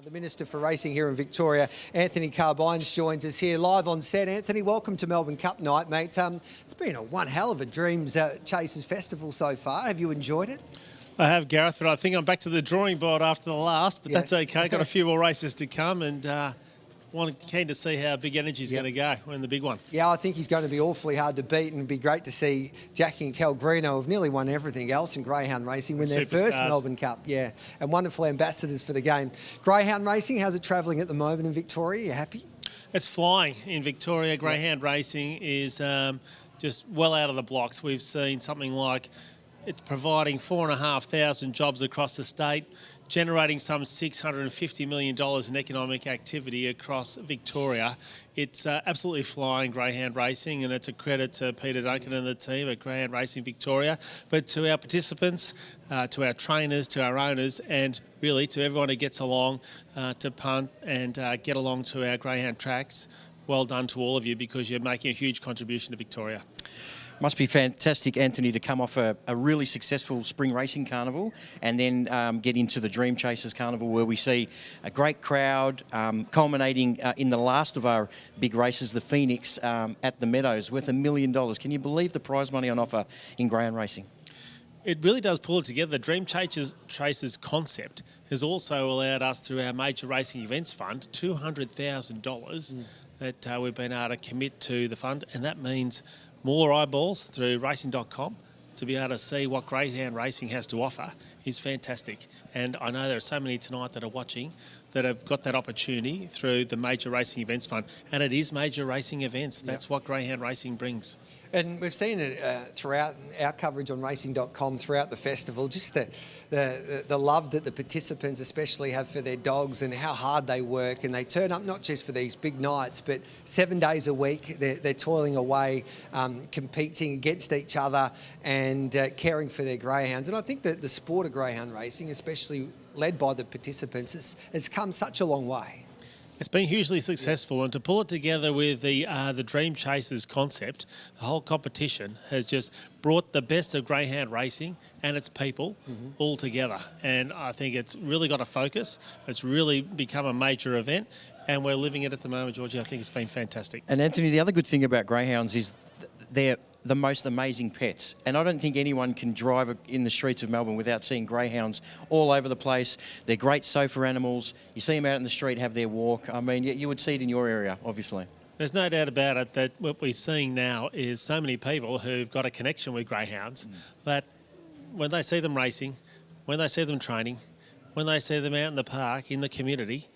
The Minister for Racing here in Victoria, Anthony Carbines, joins us here live on set. Anthony, welcome to Melbourne Cup night, mate. It's been one hell of a Dreams Chasers festival so far. Have you enjoyed it? I have, Gareth, but I think I'm back to the drawing board after the last, but That's okay. Got a few more races to come and keen to see how Big Energy's going to go in the big one. Yeah, I think he's going to be awfully hard to beat, and it'd be great to see Jackie and Pellegrino have nearly won everything else in Greyhound racing, win their first Melbourne Cup. Yeah, and wonderful ambassadors for the game. Greyhound racing, how's it travelling at the moment in Victoria? You happy? It's flying in Victoria. Greyhound racing is just well out of the blocks. We've seen something like it's providing 4,500 jobs across the state, generating some $650 million in economic activity across Victoria. It's absolutely flying, Greyhound racing, and it's a credit to Peter Duncan and the team at Greyhound Racing Victoria, but to our participants, to our trainers, to our owners, and really to everyone who gets along to punt and get along to our Greyhound tracks. Well done to all of you, because you're making a huge contribution to Victoria. Must be fantastic, Anthony, to come off a really successful spring racing carnival and then get into the Dream Chasers carnival, where we see a great crowd culminating in the last of our big races, the Phoenix at the Meadows, worth $1 million. Can you believe the prize money on offer in Greyhound racing? It really does pull it together. The Dream Chasers concept has also allowed us, through our Major Racing Events Fund, $200,000 that we've been able to commit to the fund, and that means more eyeballs through racing.com to be able to see what Greyhound racing has to offer is fantastic. And I know there are so many tonight that are watching that have got that opportunity through the Major Racing Events Fund. And it is major racing events. That's what Greyhound racing brings. And we've seen it throughout our coverage on racing.com throughout the festival, just the love that the participants especially have for their dogs and how hard they work. And they turn up not just for these big nights, but 7 days a week. They're toiling away, competing against each other and caring for their greyhounds. And I think that the sport of greyhound racing, especially led by the participants, has come such a long way. It's been hugely successful, and to pull it together with the Dream Chasers concept, the whole competition has just brought the best of Greyhound racing and its people all together. And I think it's really got a focus. It's really become a major event, and we're living it at the moment, Georgie. I think it's been fantastic. And Anthony, the other good thing about greyhounds is they're the most amazing pets, and I don't think anyone can drive in the streets of Melbourne without seeing greyhounds all over the place. They're great sofa animals. You see them out in the street, have their walk. I mean, you would see it in your area, obviously. There's no doubt about it that what we're seeing now is so many people who've got a connection with greyhounds that when they see them racing, when they see them training, when they see them out in the park, in the community,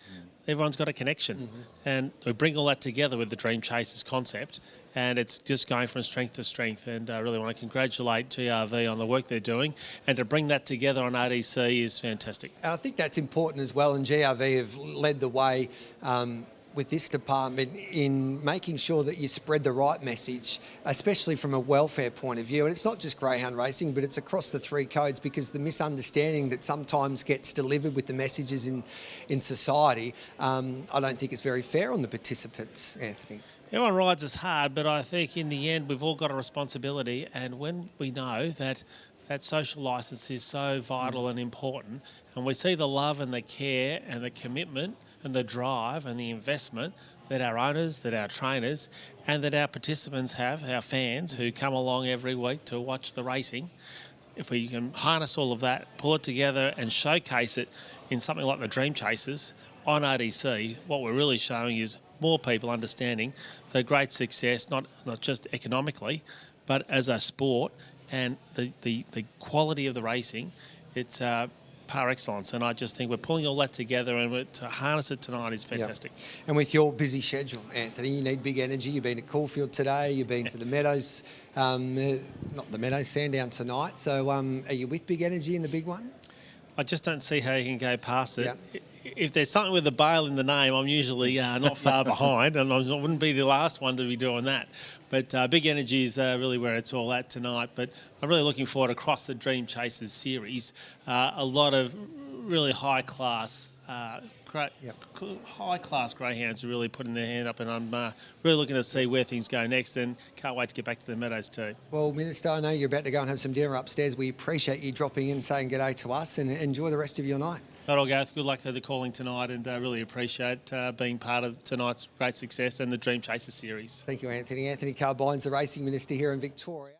everyone's got a connection. And we bring all that together with the Dream Chasers concept, and it's just going from strength to strength. And I really want to congratulate GRV on the work they're doing, and to bring that together on ADC is fantastic. And I think that's important as well, and GRV have led the way with this department in making sure that you spread the right message, especially from a welfare point of view. And it's not just greyhound racing, but it's across the three codes, because the misunderstanding that sometimes gets delivered with the messages in society, I don't think it's very fair on the participants, Anthony. Everyone rides us hard, but I think in the end we've all got a responsibility, and when we know that social licence is so vital and important, and we see the love and the care and the commitment and the drive and the investment that our owners, that our trainers and that our participants have, our fans who come along every week to watch the racing, if we can harness all of that, pull it together and showcase it in something like the Dream Chasers on ADC, what we're really showing is more people understanding the great success, not just economically, but as a sport, and the quality of the racing. It's par excellence, and I just think we're pulling all that together, and to harness it tonight is fantastic. Yep. And with your busy schedule, Anthony, you need big energy. You've been at Caulfield today, you've been to the Meadows, not the Meadows, Sandown tonight. So are you with big energy in the big one? I just don't see how you can go past it. Yep. If there's something with a bail in the name, I'm usually not far behind, and I wouldn't be the last one to be doing that. But Big Energy is really where it's all at tonight. But I'm really looking forward across the Dream Chasers series. A lot of really high-class high-class greyhounds are really putting their hand up, and I'm really looking to see where things go next, and can't wait to get back to the Meadows too. Well, Minister, I know you're about to go and have some dinner upstairs. We appreciate you dropping in and saying g'day to us, and enjoy the rest of your night. Not all, Gareth. Good luck for the calling tonight, and really appreciate being part of tonight's great success and the Dream Chaser series. Thank you, Anthony. Anthony Carbines, the Racing Minister here in Victoria.